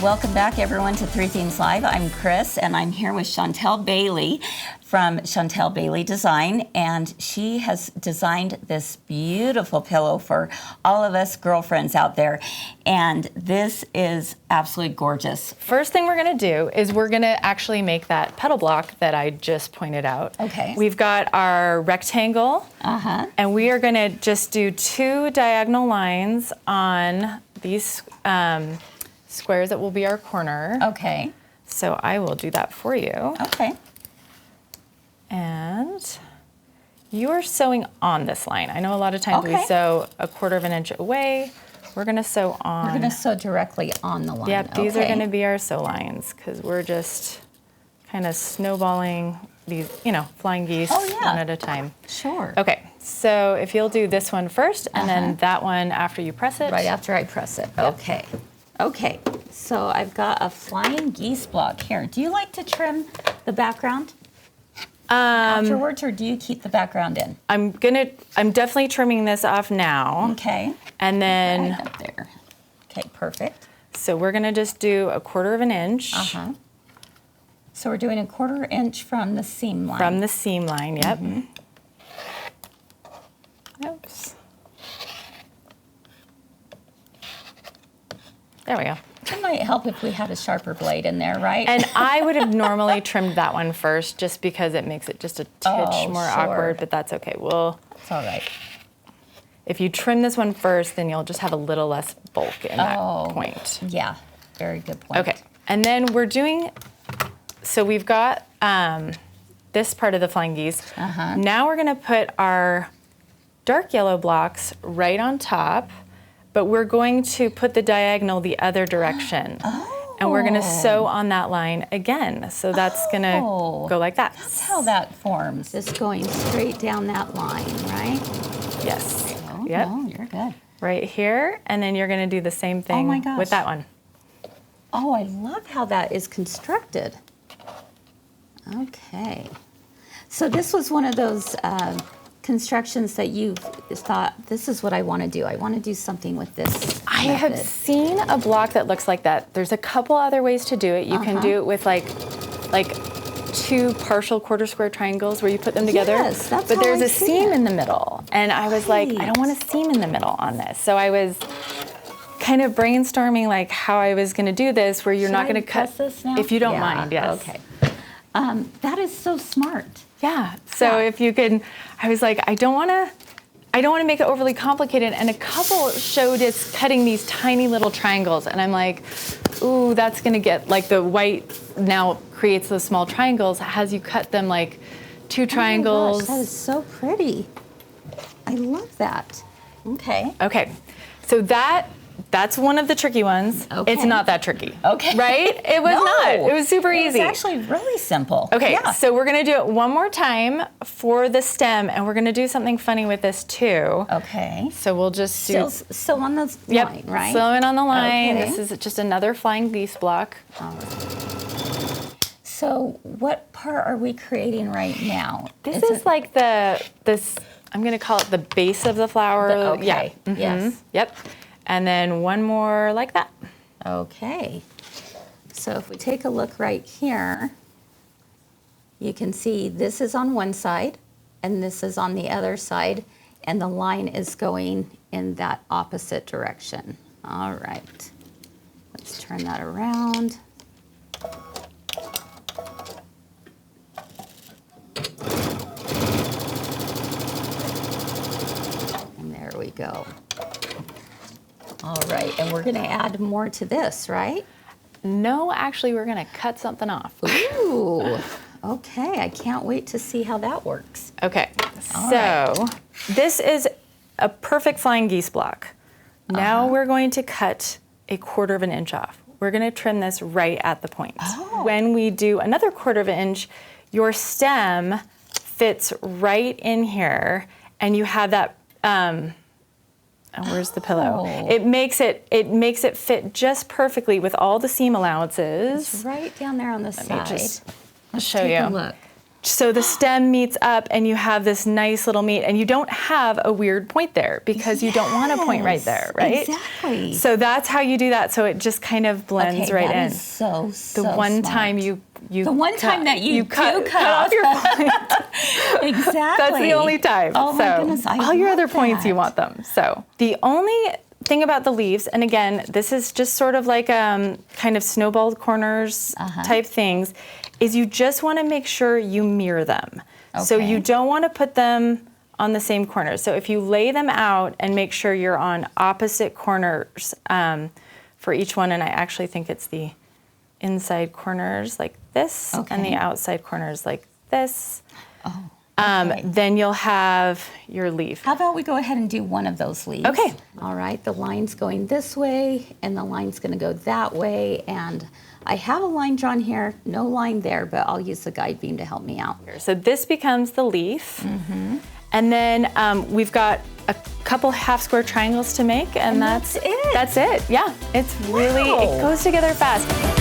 welcome back everyone to Three Themes Live. I'm Kris and I'm here with Chantel Bailey from Chantel Bailey Design, and she has designed this beautiful pillow for all of us girlfriends out there, and this is absolutely gorgeous. First thing we're gonna do is we're gonna actually make that petal block that I just pointed out. Okay. We've got our rectangle, and we are gonna just do 2 diagonal lines on these squares that will be our corner. Okay. So I will do that for you. Okay. And you are sewing on this line. I know a lot of times we sew a 1/4 of an inch away. We're gonna sew on. We're gonna sew directly on the line. Yep, these are gonna be our sew lines because we're just kind of snowballing these, you know, flying geese one at a time. Sure. Okay, so if you'll do this one first and then that one after you press it. Right after I press it. Yep. Okay. Okay, so I've got a flying geese block here. Do you like to trim the background afterwards, or do you keep the background in? I'm definitely trimming this off now. Okay. And then right up there. Okay, perfect. So we're gonna just do a 1/4 of an inch. So we're doing a 1/4 inch from the seam line. From the seam line, yep. Oops. There we go. It might help if we had a sharper blade in there, right? And I would have normally trimmed that one first just because it makes it just a titch more awkward, but that's okay. It's all right. If you trim this one first, then you'll just have a little less bulk in that point. Yeah, very good point. Okay, and then we're doing, so we've got this part of the flying geese. Now we're gonna put our dark yellow blocks right on top, but we're going to put the diagonal the other direction. And we're gonna sew on that line again. So that's gonna go like that. That's how that forms. Just going straight down that line, right? Yes. Yep. Oh, you're good. Right here, and then you're gonna do the same thing with that one. Oh, I love how that is constructed. Okay. So this was one of those constructions that you've thought, this is what I want to do. I want to do something with this I have seen a block that looks like that. There's a couple other ways to do it. You can do it with like 2 partial 1/4 square triangles where you put them together. Yes, that's but how there's I a see seam it. in the middle. And I was like, I don't want a seam in the middle on this. So I was kind of brainstorming like how I was going to do this where you're not going to cut this now? If you don't mind, yes. Okay. That is so smart. Yeah. So if you could, I was like, I don't want to make it overly complicated. And a couple showed us cutting these tiny little triangles. And I'm like, ooh, that's going to get, like the white now creates those small triangles as you cut them like 2 triangles. Oh my gosh, that is so pretty. I love that. Okay. Okay. So that's one of the tricky ones. Okay. It's not that tricky. Okay. Right? It was not. It was super easy. It's actually really simple. Okay, so we're gonna do it one more time for the stem, and we're gonna do something funny with this too. Okay. So we'll just do... Sew on the line, right? Sewing on the line. Okay. This is just another flying geese block. So what part are we creating right now? This is like this, I'm gonna call it the base of the flower. Okay, yes. Yep. And then one more like that. Okay. So if we take a look right here, you can see this is on one side and this is on the other side, and the line is going in that opposite direction. All right. Let's turn that around. And there we go. All right, and we're gonna add more to this, right? No, actually, we're gonna cut something off. Ooh, okay, I can't wait to see how that works. Okay, so this is a perfect flying geese block. Now we're going to cut a 1/4 of an inch off. We're gonna trim this right at the point. When we do another 1/4 of an inch, your stem fits right in here, and you have that, where's the pillow? It makes it fit just perfectly with all the seam allowances. It's right down there on the side. I'll show you. Take a look. So the stem meets up and you have this nice little meet, and you don't have a weird point there because you don't want a point right there, right? Exactly. So that's how you do that. So it just kind of blends right in. That is so The one smart. time you The one time that you cut off your point. Exactly. That's the only time. Oh so my goodness, I all your love other points, that. you want them. So the only thing about the leaves, and again, this is just sort of like kind of snowballed corners type things, is you just want to make sure you mirror them. So Okay. you don't want to put them on the same corners. So if you lay them out and make sure you're on opposite corners for each one, and I actually think it's the inside corners like this and the outside corners like this, then you'll have your leaf. How about we go ahead and do one of those leaves? Okay. All right, the line's going this way, and the line's gonna go that way, and I have a line drawn here, no line there, but I'll use the guide beam to help me out. So this becomes the leaf. And then we've got a couple half square triangles to make, and that's it. That's it, yeah. It's really, it goes together fast.